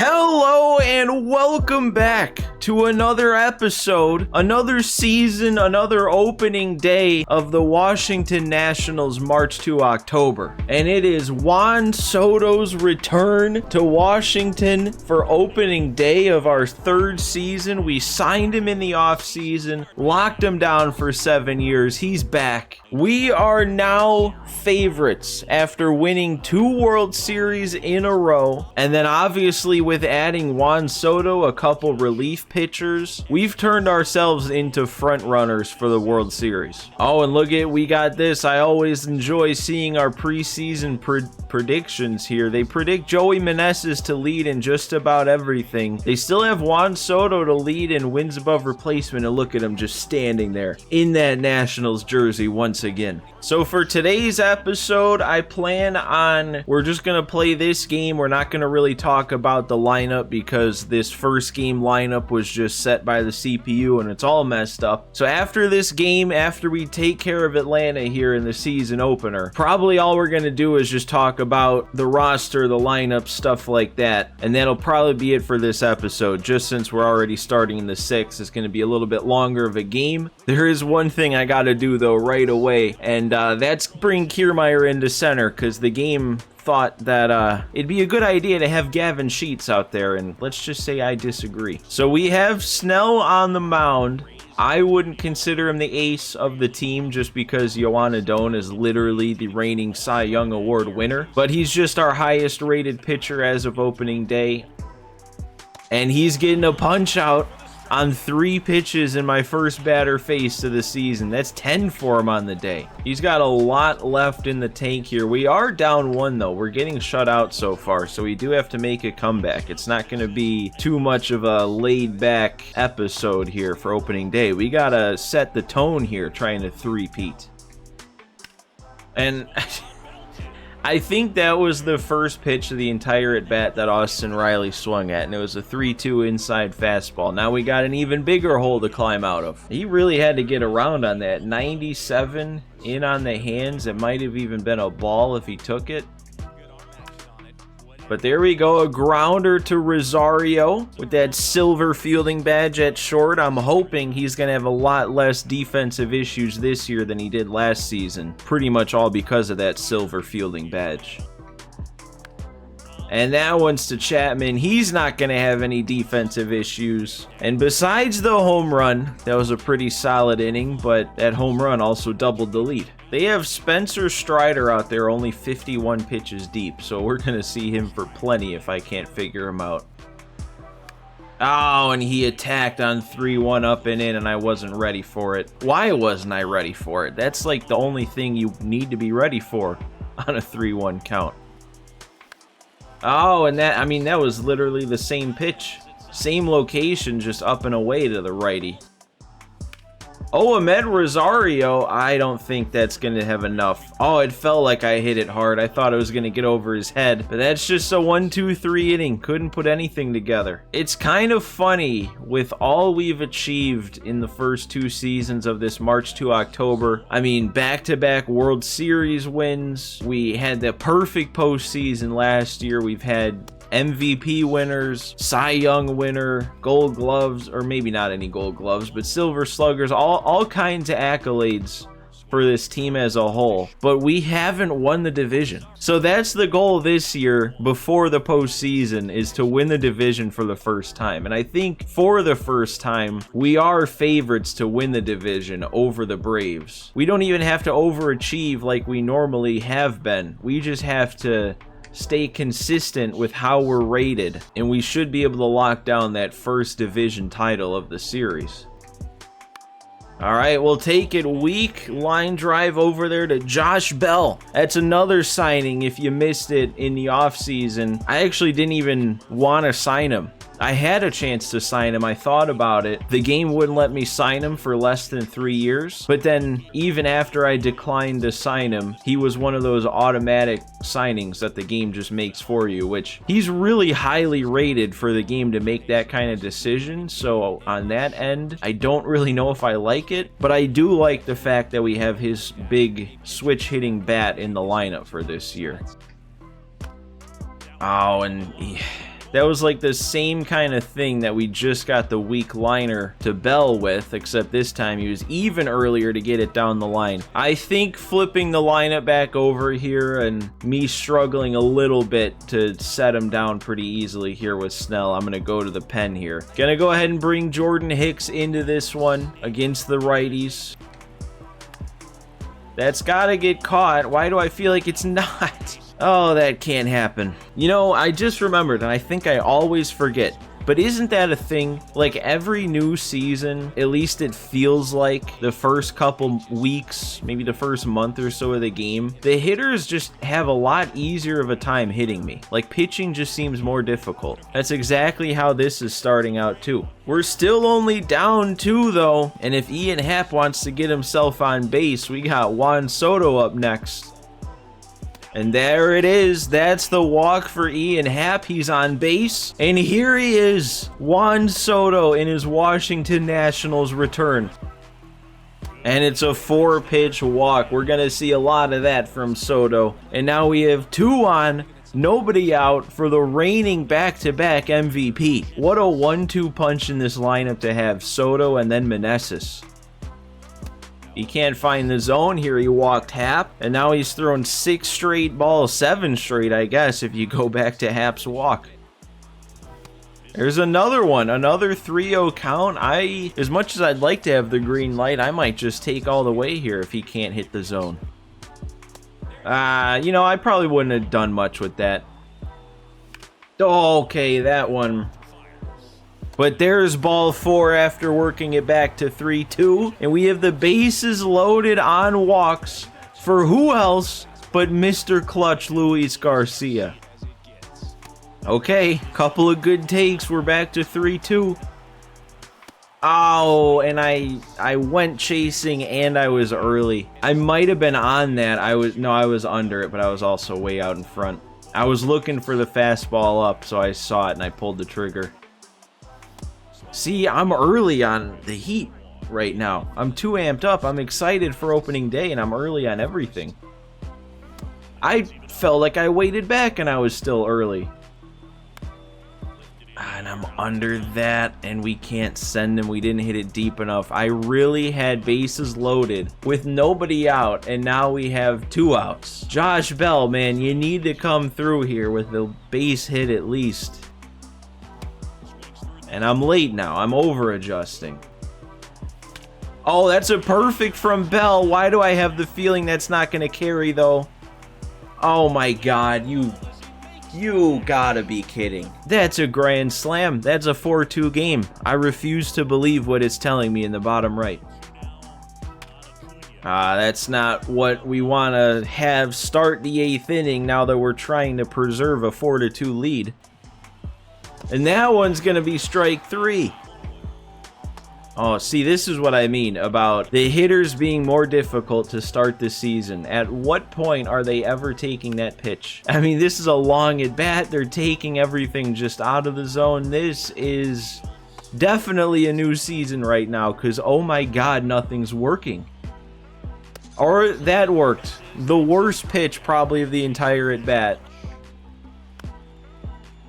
Hello and welcome back to another episode, another season, another opening day of the Washington Nationals March to October. And it is Juan Soto's return to Washington for opening day of our third season. We signed him in the offseason, locked him down for 7 years. He's back. We are now favorites after winning 2 World Series in a row. And then obviously with adding Juan Soto, a couple relief pitchers, we've turned ourselves into front runners for the World Series. Oh, and look at, we got this. I always enjoy seeing our preseason predictions here. They predict Joey Meneses to lead in just about everything. They still have Juan Soto to lead in wins above replacement, and look at him just standing there in that Nationals jersey once again. So for today's episode, I plan on, we're just going to play this game. We're not going to really talk about the lineup because this first game lineup was just set by the CPU and it's all messed up. So after this game, after we take care of Atlanta here in the season opener, probably all we're going to do is just talk about the roster, the lineup, stuff like that. And that'll probably be it for this episode. Just since we're already starting in the 6th, it's going to be a little bit longer of a game. There is one thing I got to do though right away, and that's bring Kiermaier into center, because the game thought that it'd be a good idea to have Gavin Sheets out there, and let's just say I disagree. So we have Snell on the mound. I wouldn't consider him the ace of the team just because Yoan Adon is literally the reigning Cy Young Award winner, but he's just our highest rated pitcher as of opening day, and he's getting a punch out on 3 pitches in my first batter face of the season. That's 10 for him on the day. He's got a lot left in the tank here. We are down 1 though. We're getting shut out so far, so we do have to make a comeback. It's not going to be too much of a laid back episode here for opening day. We got to set the tone here trying to three-peat. And I think that was the first pitch of the entire at-bat that Austin Riley swung at, and it was a 3-2 inside fastball. Now we got an even bigger hole to climb out of. He really had to get around on that. 97 in on the hands. It might have even been a ball if he took it. But there we go, a grounder to Rosario with that silver fielding badge at short. I'm hoping he's going to have a lot less defensive issues this year than he did last season. Pretty much all because of that silver fielding badge. And that one's to Chapman. He's not going to have any defensive issues. And besides the home run, that was a pretty solid inning, but that home run also doubled the lead. They have Spencer Strider out there, only 51 pitches deep, so we're going to see him for plenty if I can't figure him out. Oh, and he attacked on 3-1 up and in, and I wasn't ready for it. Why wasn't I ready for it? That's like the only thing you need to be ready for on a 3-1 count. Oh, and that was literally the same pitch. Same location, just up and away to the righty. Oh, Ahmed Rosario, I don't think that's going to have enough. Oh, it felt like I hit it hard. I thought it was going to get over his head, but that's just a 1-2-3 inning. Couldn't put anything together. It's kind of funny with all we've achieved in the first 2 seasons of this March to October. I mean, back-to-back World Series wins. We had the perfect postseason last year. We've had MVP winners, Cy Young winner, Gold Gloves, or maybe not any Gold Gloves, but Silver Sluggers, all kinds of accolades for this team as a whole, but we haven't won the division. So that's the goal this year before the postseason, is to win the division for the first time. And I think for the first time, we are favorites to win the division over the Braves. We don't even have to overachieve like we normally have been. We just have to stay consistent with how we're rated, and we should be able to lock down that first division title of the series. All right, we'll take it. Weak line drive over there to Josh Bell. That's another signing if you missed it in the offseason. I actually didn't even want to sign him. I had a chance to sign him. I thought about it. The game wouldn't let me sign him for less than 3 years. But then even after I declined to sign him, he was one of those automatic signings that the game just makes for you, which he's really highly rated for the game to make that kind of decision. So on that end, I don't really know if I like it, but I do like the fact that we have his big switch hitting bat in the lineup for this year. Oh, and That was like the same kind of thing that we just got the weak liner to Bell with, except this time he was even earlier to get it down the line. I think flipping the lineup back over here and me struggling a little bit to set him down pretty easily here with Snell, I'm going to go to the pen here. Gonna go ahead and bring Jordan Hicks into this one against the righties. That's got to get caught. Why do I feel like it's not? Oh, that can't happen. You know, I just remembered, and I think I always forget, but isn't that a thing? Like every new season, at least it feels like the first couple weeks, maybe the first month or so of the game, the hitters just have a lot easier of a time hitting me. Like pitching just seems more difficult. That's exactly how this is starting out too. We're still only down 2 though, and if Ian Happ wants to get himself on base, we got Juan Soto up next. And there it is. That's the walk for Ian Happ. He's on base. And here he is, Juan Soto in his Washington Nationals return. And it's a 4-pitch walk. We're going to see a lot of that from Soto. And now we have 2 on, nobody out for the reigning back-to-back MVP. What a 1-2 punch in this lineup to have Soto and then Meneses. He can't find the zone here. He walked Happ, and now he's thrown 6 straight balls, 7 straight, I guess, if you go back to Happ's walk. There's another one, another 3-0 count. As much as I'd like to have the green light, I might just take all the way here if he can't hit the zone. You know, I probably wouldn't have done much with that. Okay, that one. But there's ball 4 after working it back to 3-2. And we have the bases loaded on walks for who else but Mr. Clutch Luis Garcia. Okay, couple of good takes. We're back to 3-2. Oh, and I went chasing and I was early. I might have been on that. I was under it, but I was also way out in front. I was looking for the fastball up, so I saw it and I pulled the trigger. See, I'm early on the heat right now. I'm too amped up. I'm excited for opening day, and I'm early on everything. I felt like I waited back, and I was still early. And I'm under that, and we can't send him. We didn't hit it deep enough. I really had bases loaded with nobody out, and now we have 2 outs. Josh Bell, man, you need to come through here with the base hit at least. And I'm late now. I'm over adjusting. Oh, that's a perfect from Bell. Why do I have the feeling that's not going to carry, though? Oh, my God. You gotta be kidding. That's a grand slam. That's a 4-2 game. I refuse to believe what it's telling me in the bottom right. That's not what we want to have start the 8th inning now that we're trying to preserve a 4-2 lead. And that one's going to be strike 3. Oh, see, this is what I mean about the hitters being more difficult to start the season. At what point are they ever taking that pitch? I mean, this is a long at bat. They're taking everything just out of the zone. This is definitely a new season right now because, oh my God, nothing's working. Or that worked. The worst pitch probably of the entire at bat.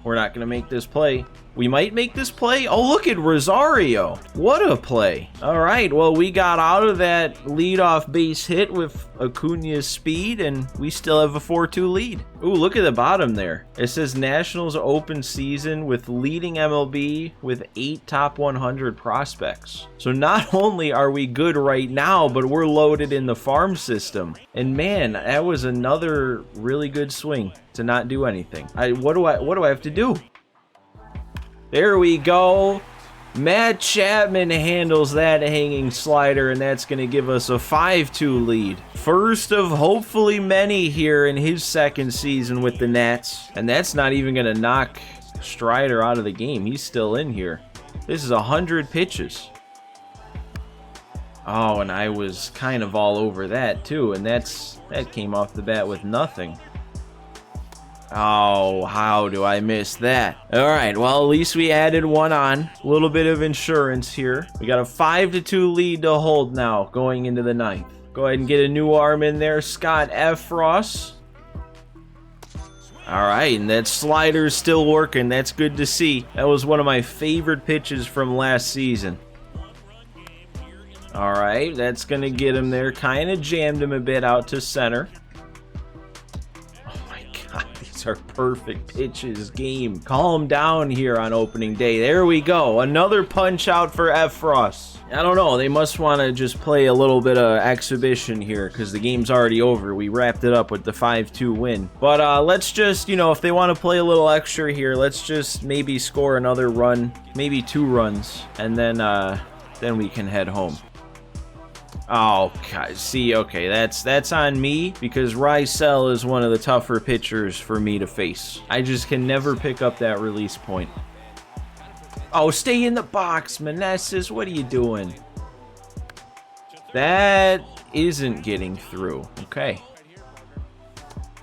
We're not going to make this play. We might make this play. Oh, look at Rosario. What a play. All right, well, we got out of that leadoff base hit with Acuna's speed, and we still have a 4-2 lead. Ooh, look at the bottom there. It says Nationals open season with leading MLB with 8 top 100 prospects. So not only are we good right now, but we're loaded in the farm system. And man, that was another really good swing to not do anything. What do I have to do? There we go. Matt Chapman handles that hanging slider, and that's going to give us a 5-2 lead. First of hopefully many here in his second season with the Nats. And that's not even going to knock Strider out of the game. He's still in here. This is 100 pitches. Oh, and I was kind of all over that too, and that came off the bat with nothing. Oh, how do I miss that? All right, well, at least we added one on. A little bit of insurance here. We got a 5-2 lead to hold now going into the 9th. Go ahead and get a new arm in there. Scott F. Ross. All right, and that slider's still working. That's good to see. That was one of my favorite pitches from last season. All right, that's going to get him there. Kind of jammed him a bit out to center. Oh my God, these are perfect pitches. Game. Calm down here on opening day. There we go. Another punch out for Efros. I don't know. They must want to just play a little bit of exhibition here because the game's already over. We wrapped it up with the 5-2 win. But let's just, you know, if they want to play a little extra here, let's just maybe score another run, maybe 2 runs, and then we can head home. Oh, God. See, okay, that's on me because Rysel is one of the tougher pitchers for me to face. I just can never pick up that release point. Oh, stay in the box, Meneses. What are you doing? That isn't getting through. Okay.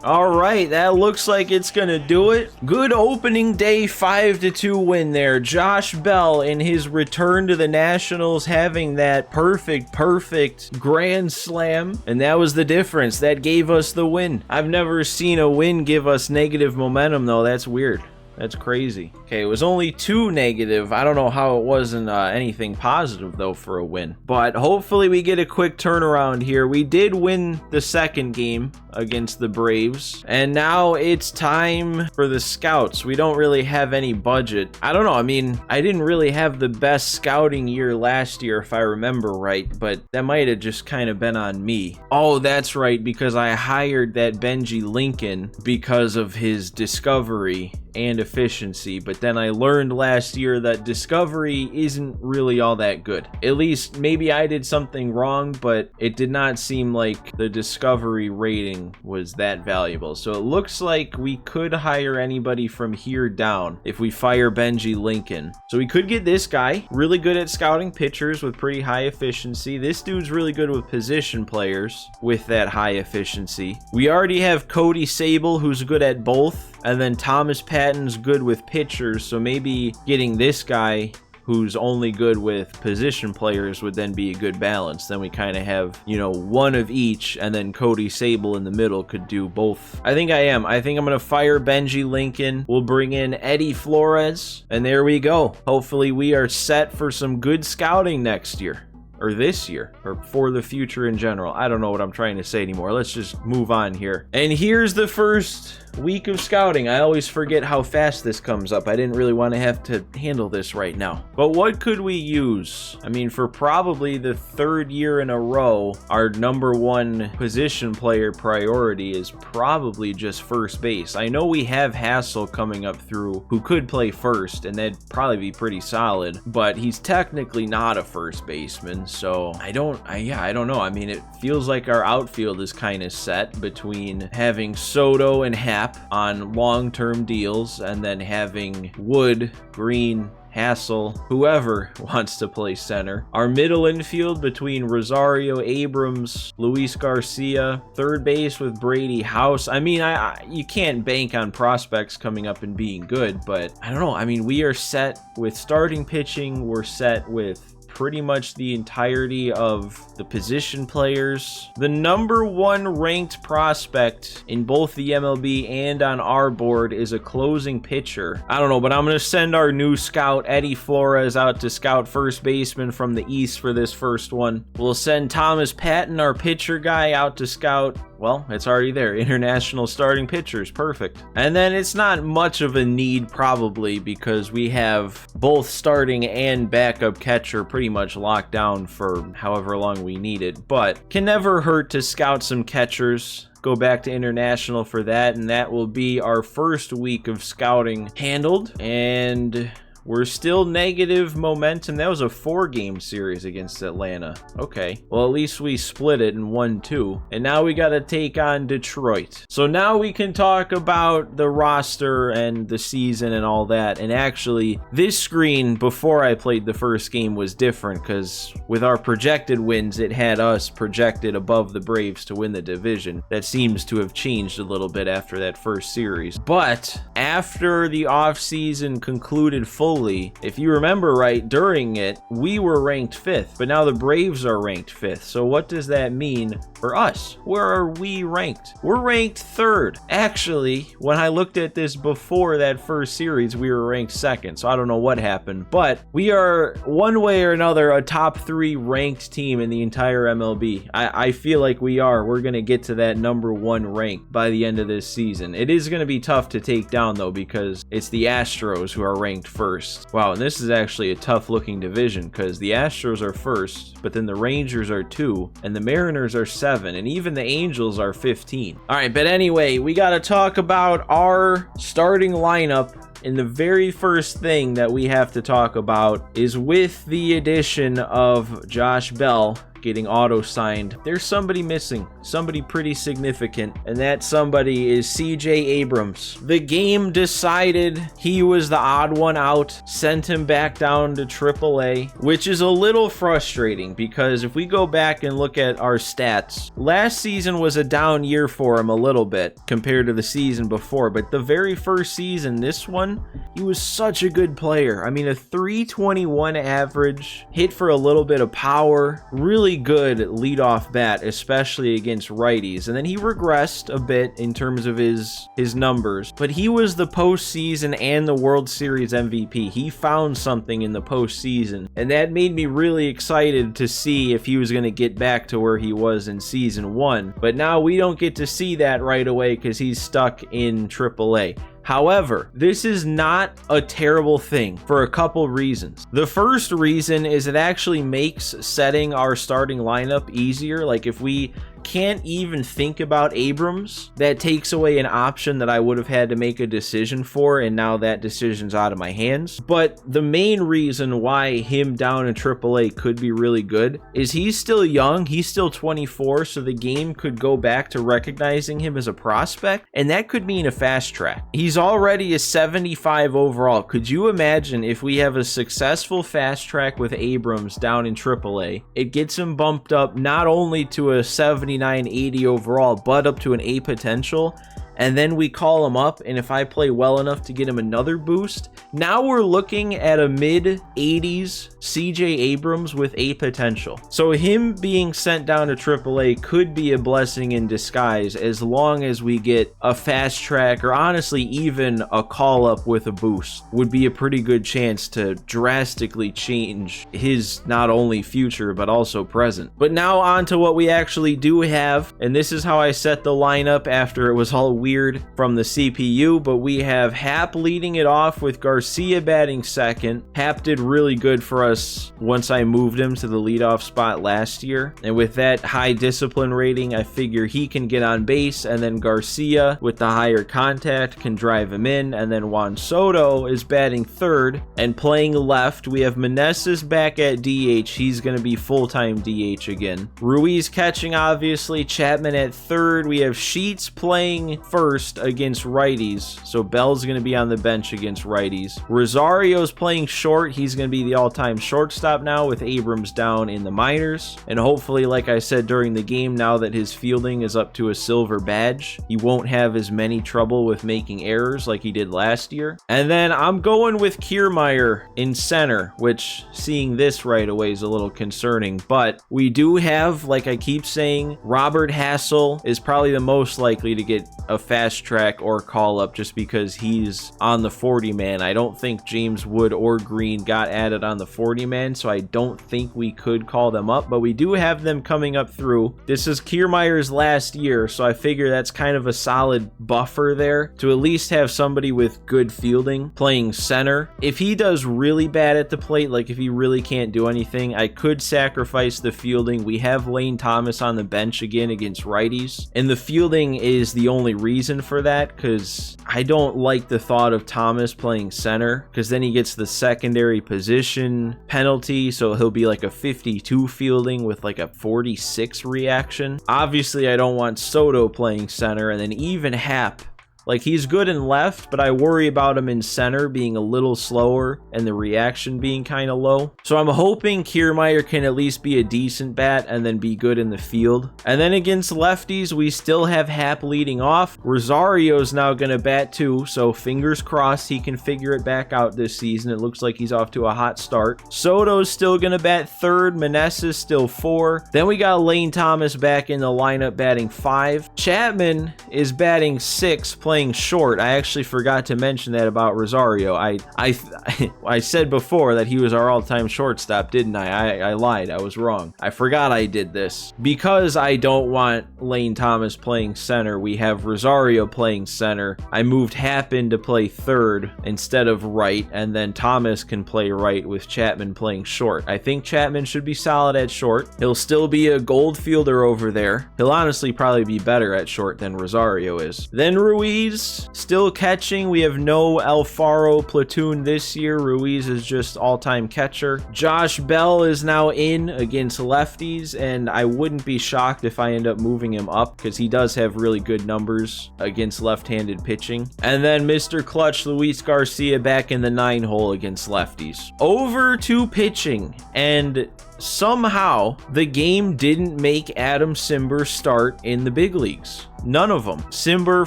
All right, that looks like it's going to do it. Good opening day 5-2 win there. Josh Bell in his return to the Nationals having that perfect grand slam. And that was the difference. That gave us the win. I've never seen a win give us negative momentum, though. That's weird. That's crazy. Okay, it was only 2 negative. I don't know how it wasn't anything positive, though, for a win. But hopefully we get a quick turnaround here. We did win the second game against the Braves. And now it's time for the scouts. We don't really have any budget. I don't know. I mean, I didn't really have the best scouting year last year, if I remember right. But that might have just kind of been on me. Oh, that's right, because I hired that Benji Lincoln because of his discovery and efficiency, but then I learned last year that discovery isn't really all that good. At least maybe I did something wrong, but it did not seem like the discovery rating was that valuable. So it looks like we could hire anybody from here down if we fire Benji Lincoln. So we could get this guy, really good at scouting pitchers with pretty high efficiency. This dude's really good with position players with that high efficiency. We already have Cody Sable, who's good at both. And then Thomas Patton's good with pitchers, so maybe getting this guy who's only good with position players would then be a good balance. Then we kind of have, you know, one of each, and then Cody Sable in the middle could do both. I think I'm going to fire Benji Lincoln. We'll bring in Eddie Flores, and there we go. Hopefully we are set for some good scouting next year. Or this year, or for the future in general. I don't know what I'm trying to say anymore. Let's just move on here. And here's the first week of scouting. I always forget how fast this comes up. I didn't really want to have to handle this right now. But what could we use? I mean, for probably the 3rd year in a row, our #1 position player priority is probably just first base. I know we have Hassel coming up through who could play first, and that'd probably be pretty solid, but he's technically not a first baseman. So I don't know. I mean, it feels like our outfield is kind of set between having Soto and Happ on long-term deals and then having Wood, Green, Hassel, whoever wants to play center. Our middle infield between Rosario, Abrams, Luis Garcia, third base with Brady House. I mean, you can't bank on prospects coming up and being good, but I don't know. I mean, we are set with starting pitching. We're set with pretty much the entirety of the position players. The #1 ranked prospect in both the MLB and on our board is a closing pitcher. I don't know, but I'm going to send our new scout, Eddie Flores, out to scout first baseman from the East for this first one. We'll send Thomas Patton, our pitcher guy, out to scout. Well, it's already there. International starting pitchers. Perfect. And then it's not much of a need probably because we have both starting and backup catcher pretty much locked down for however long we need it. But can never hurt to scout some catchers. Go back to international for that, and that will be our first week of scouting handled. And we're still negative momentum. That was a 4-game series against Atlanta. Okay. Well, at least we split it and won 2. And now we got to take on Detroit. So now we can talk about the roster and the season and all that. And actually, this screen before I played the first game was different because with our projected wins, it had us projected above the Braves to win the division. That seems to have changed a little bit after that first series. But after the offseason concluded fully, slowly. If you remember right, during it, we were ranked 5th, but now the Braves are ranked 5th. So what does that mean for us? Where are we ranked? We're ranked 3rd. Actually, when I looked at this before that first series, we were ranked 2nd. So I don't know what happened, but we are one way or another a top 3 ranked team in the entire MLB. I feel like we are. We're going to get to that number 1 rank by the end of this season. It is going to be tough to take down though, because it's the Astros who are ranked 1st. Wow, and this is actually a tough looking division because the Astros are 1st, but then the Rangers are 2, and the Mariners are 7, and even the Angels are 15. All right, but anyway, we got to talk about our starting lineup. And the very first thing that we have to talk about is with the addition of Josh Bell getting auto-signed, there's somebody missing, somebody pretty significant, and that somebody is CJ Abrams. The game decided he was the odd one out, sent him back down to AAA, which is a little frustrating because if we go back and look at our stats, last season was a down year for him a little bit compared to the season before, but the very first season, this one, he was such a good player. I mean, a 321 average, hit for a little bit of power, really good leadoff bat, especially against righties. And then he regressed a bit in terms of his numbers, but he was the postseason and the World Series MVP. He found something in the postseason, and that made me really excited to see if he was going to get back to where he was in season 1. But now we don't get to see that right away because he's stuck in AAA. However, this is not a terrible thing for a couple reasons. The first reason is it actually makes setting our starting lineup easier. Like if we can't even think about Abrams, that takes away an option that I would have had to make a decision for, and now that decision's out of my hands. But the main reason why him down in AAA could be really good is he's still young, he's still 24, so the game could go back to recognizing him as a prospect, and that could mean a fast track. He's already a 75 overall. Could you imagine if we have a successful fast track with Abrams down in AAA? It gets him bumped up not only to a 79, 80 overall, but up to an A potential. And then we call him up, and if I play well enough to get him another boost, now we're looking at a mid-80s CJ Abrams with A potential. So him being sent down to AAA could be a blessing in disguise as long as we get a fast track, or honestly even a call up with a boost would be a pretty good chance to drastically change his not only future but also present. But now on to what we actually do have, and this is how I set the lineup after it was all weird from the CPU, but we have Hap leading it off with Garcia batting second. Hap did really good for us once I moved him to the leadoff spot last year, and with that high discipline rating, I figure he can get on base, and then Garcia with the higher contact can drive him in, and then Juan Soto is batting third and playing left. We have Meneses back at DH. He's going to be full-time DH again. Ruiz catching, obviously. Chapman at third. We have Sheets playing first against righties, so Bell's going to be on the bench against righties. Rosario's playing short. He's going to be the all-time shortstop now with Abrams down in the minors, and hopefully, like I said during the game, now that his fielding is up to a silver badge, he won't have as many trouble with making errors like he did last year. And then I'm going with Kiermaier in center, which seeing this right away is a little concerning, but we do have, like I keep saying, Robert Hassel is probably the most likely to get a fast track or call up just because he's on the 40 man. I don't think James Wood or Green got added on the 40 man, so I don't think we could call them up, but we do have them coming up through. This is Kiermaier's last year, so I figure that's kind of a solid buffer there to at least have somebody with good fielding playing center. If he does really bad at the plate, like if he really can't do anything, I could sacrifice the fielding. We have Lane Thomas on the bench again against righties, and the fielding is the only reason for that, because I don't like the thought of Thomas playing center, because then he gets the secondary position penalty, so he'll be like a 52 fielding with like a 46 reaction. Obviously I don't want Soto playing center, and then even Hap, Like, he's good in left, but I worry about him in center being a little slower and the reaction being kind of low. So I'm hoping Kiermaier can at least be a decent bat and then be good in the field. And then against lefties, we still have Happ leading off. Rosario's now going to bat too, so fingers crossed he can figure it back out this season. It looks like he's off to a hot start. Soto's still going to bat third. Meneses still 4. Then we got Lane Thomas back in the lineup batting 5. Chapman is batting 6, playing short. I actually forgot to mention that about Rosario. I said before that he was our all-time shortstop, didn't I? I lied. I was wrong. I forgot I did this. Because I don't want Lane Thomas playing center, we have Rosario playing center. I moved Happ in to play third instead of right, and then Thomas can play right with Chapman playing short. I think Chapman should be solid at short. He'll still be a gold fielder over there. He'll honestly probably be better at short than Rosario is. Then Ruiz, still catching. We have no Alfaro platoon this year. Ruiz is just all-time catcher. Josh Bell is now in against lefties, and I wouldn't be shocked if I end up moving him up because he does have really good numbers against left-handed pitching. And then Mr. Clutch, Luis Garcia, back in the 9 hole against lefties. Over to pitching, and somehow the game didn't make Adam Simber start in the big leagues. None of them. Simber,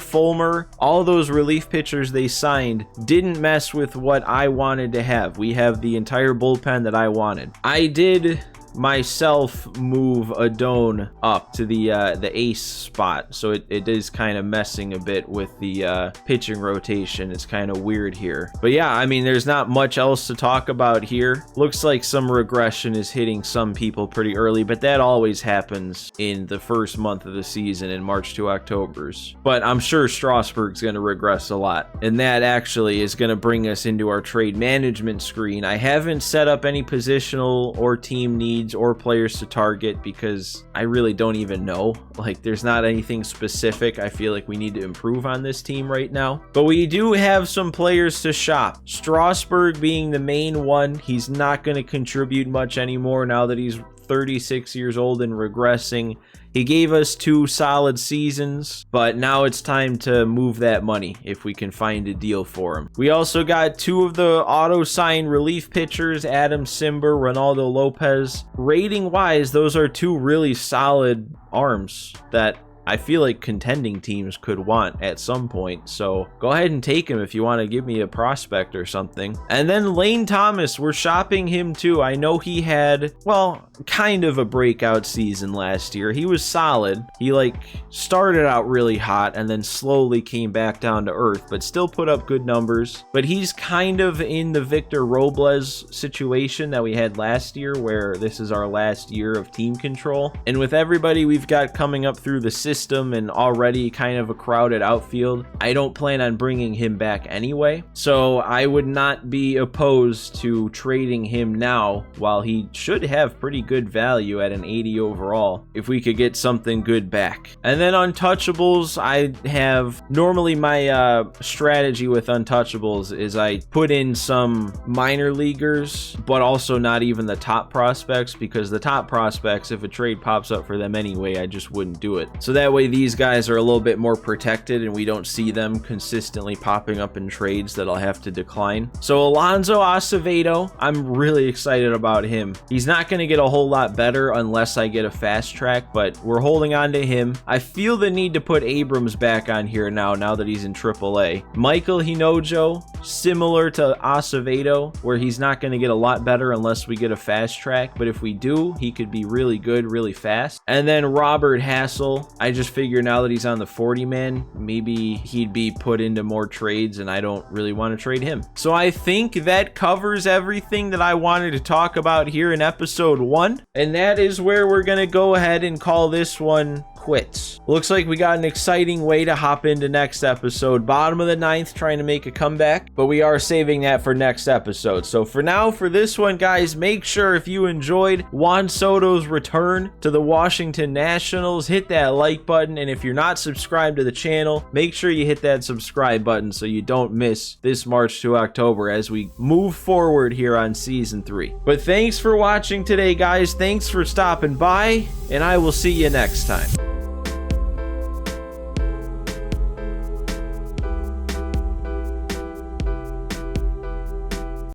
Fulmer, all those relief pitchers they signed didn't mess with what I wanted to have. We have the entire bullpen that I wanted. I did myself move Adone up to the ace spot, so it is kind of messing a bit with the pitching rotation. It's kind of weird here, but yeah, I mean, there's not much else to talk about here. Looks like some regression is hitting some people pretty early, but that always happens in the first month of the season, in March to October's. But I'm sure Strasburg's going to regress a lot, and that actually is going to bring us into our trade management screen. I haven't set up any positional or team needs or players to target because I really don't even know. Like, there's not anything specific I feel like we need to improve on this team right now. But we do have some players to shop. Strasburg being the main one. He's not going to contribute much anymore now that he's 36 years old and regressing. He gave us 2 solid seasons, but now it's time to move that money if we can find a deal for him. We also got 2 of the auto-signed relief pitchers, Adam Simber, Ronaldo Lopez. Rating-wise, those are 2 really solid arms that I feel like contending teams could want at some point, so go ahead and take him if you want to give me a prospect or something. And then Lane Thomas, we're shopping him too. I know he had, well, kind of a breakout season last year. He was solid. He started out really hot and then slowly came back down to earth, but still put up good numbers. But he's kind of in the Victor Robles situation that we had last year, where this is our last year of team control. And with everybody we've got coming up through the system and already kind of a crowded outfield, I don't plan on bringing him back anyway. So I would not be opposed to trading him now while he should have pretty good value at an 80 overall if we could get something good back. And then untouchables, I have normally my strategy with untouchables is I put in some minor leaguers, but also not even the top prospects, because the top prospects, if a trade pops up for them anyway, I just wouldn't do it. So that way these guys are a little bit more protected and we don't see them consistently popping up in trades that I'll have to decline. So Alonso Acevedo, I'm really excited about him. He's not going to get a whole lot better unless I get a fast track, but we're holding on to him. I feel the need to put Abrams back on here now that he's in AAA. Michael Hinojo, similar to Acevedo, where he's not going to get a lot better unless we get a fast track, but if we do, he could be really good really fast. And then Robert Hassel, I just figure now that he's on the 40-man, maybe he'd be put into more trades, and I don't really want to trade him. So I think that covers everything that I wanted to talk about here in episode 1, and that is where we're going to go ahead and call this one quits. Looks like we got an exciting way to hop into next episode. Bottom of the 9th, trying to make a comeback, but we are saving that for next episode. So for now, for this one, guys, make sure if you enjoyed Juan Soto's return to the Washington Nationals, hit that like button, and if you're not subscribed to the channel, make sure you hit that subscribe button so you don't miss this March to October as we move forward here on season 3. But thanks for watching today, guys. Thanks for stopping by, and I will see you next time.